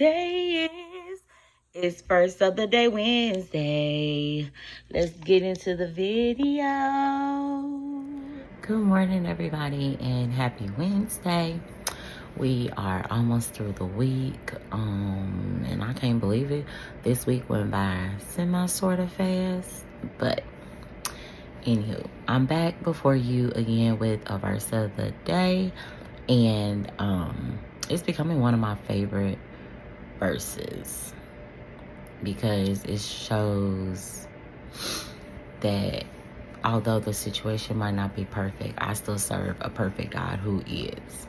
day is? It's first of the day, Wednesday. Let's get into the video. Good morning, everybody, and happy Wednesday. We are almost through the week, and I can't believe it. This week went by sort of fast, but anywho, I'm back before you again with a verse of the day, and it's becoming one of my favorite verses because it shows that although the situation might not be perfect, I still serve a perfect God who is.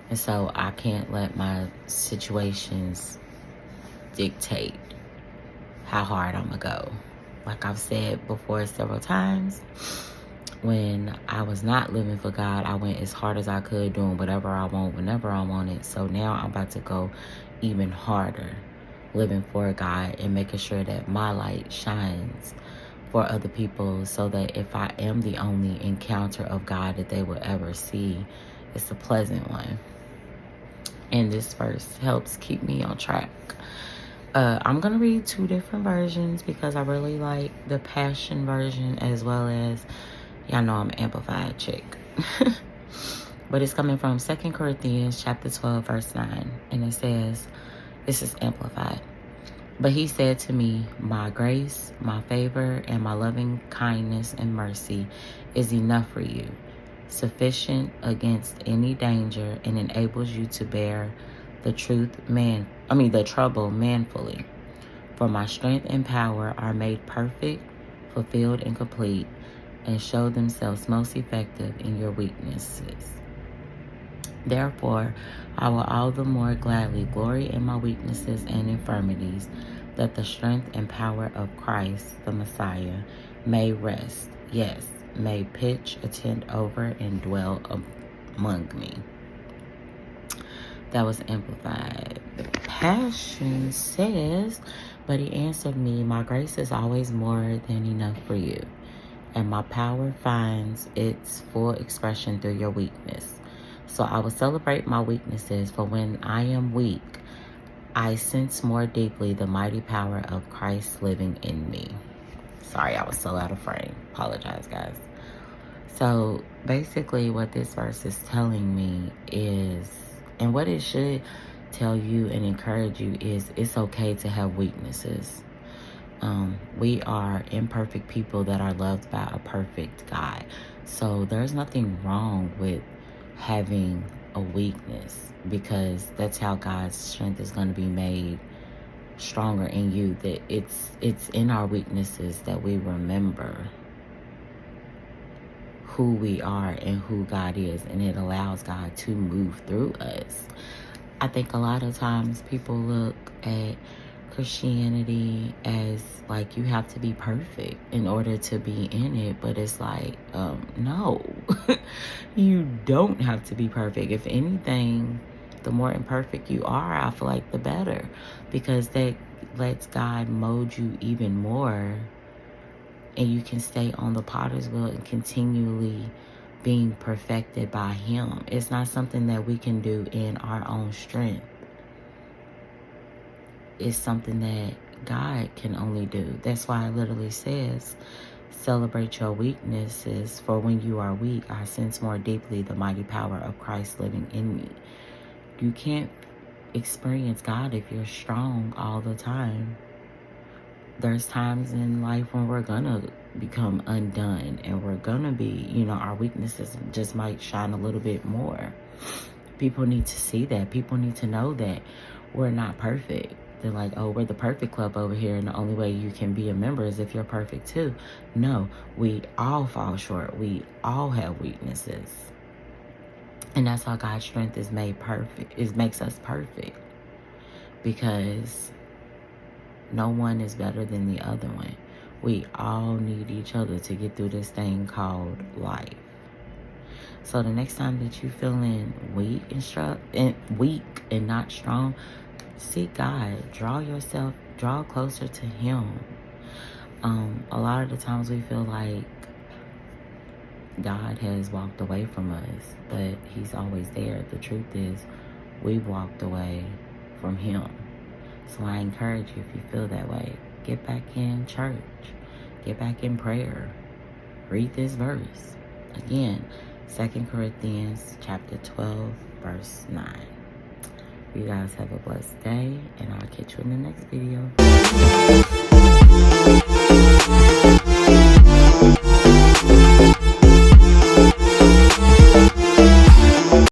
And so I can't let my situations dictate how hard I'm gonna go. Like I've said before several times, when I was not living for God, I went as hard as I could, doing whatever I want, whenever I wanted. So now I'm about to go even harder, living for God and making sure that my light shines for other people, so that if I am the only encounter of God that they will ever see, it's a pleasant one. And this verse helps keep me on track. I'm going to read two different versions because I really like the Passion version, as well as, y'all know I'm an amplified chick. But it's coming from 2 Corinthians chapter 12, verse 9. And it says, this is amplified. But he said to me, my grace, my favor, and my loving kindness and mercy is enough for you, sufficient against any danger, and enables you to bear the trouble manfully. For my strength and power are made perfect, fulfilled, and complete, and show themselves most effective in your weaknesses. Therefore, I will all the more gladly glory in my weaknesses and infirmities, that the strength and power of Christ, the Messiah, may rest, yes, may pitch a tent over and dwell among me. That was amplified. The Passion says, but he answered me, my grace is always more than enough for you, and my power finds its full expression through your weakness. So I will celebrate my weaknesses, for when I am weak, I sense more deeply the mighty power of Christ living in me. Sorry, I was so out of frame. Apologize, guys. So basically what this verse is telling me is, and what it should tell you and encourage you, is it's okay to have weaknesses. We are imperfect people that are loved by a perfect God. So there's nothing wrong with having a weakness, because that's how God's strength is going to be made stronger in you. That it's in our weaknesses that we remember who we are and who God is, and it allows God to move through us. I think a lot of times people look at Christianity as like you have to be perfect in order to be in it, but it's like, no, you don't have to be perfect. If anything, the more imperfect you are, I feel like the better, because that lets God mold you even more, and you can stay on the potter's wheel and continually being perfected by him. It's not something that we can do in our own strength. It's something that God can only do. That's why it literally says, celebrate your weaknesses, for when you are weak, I sense more deeply the mighty power of Christ living in me. You can't experience God if you're strong all the time. There's times in life when we're gonna become undone, and we're gonna be, our weaknesses just might shine a little bit more. People need to see that. People need to know that we're not perfect. They're like, oh, we're the perfect club over here, and the only way you can be a member is if you're perfect too. No, we all fall short. We all have weaknesses. And that's how God's strength is made perfect. It makes us perfect, because no one is better than the other one. We all need each other to get through this thing called life. So the next time that you're feeling weak and not strong, seek God. Draw closer to him. A lot of the times we feel like God has walked away from us, but he's always there. The truth is, we've walked away from him. So I encourage you, if you feel that way, get back in church. Get back in prayer. Read this verse. Again, 2 Corinthians chapter 12, verse 9. You guys have a blessed day, and I'll catch you in the next video.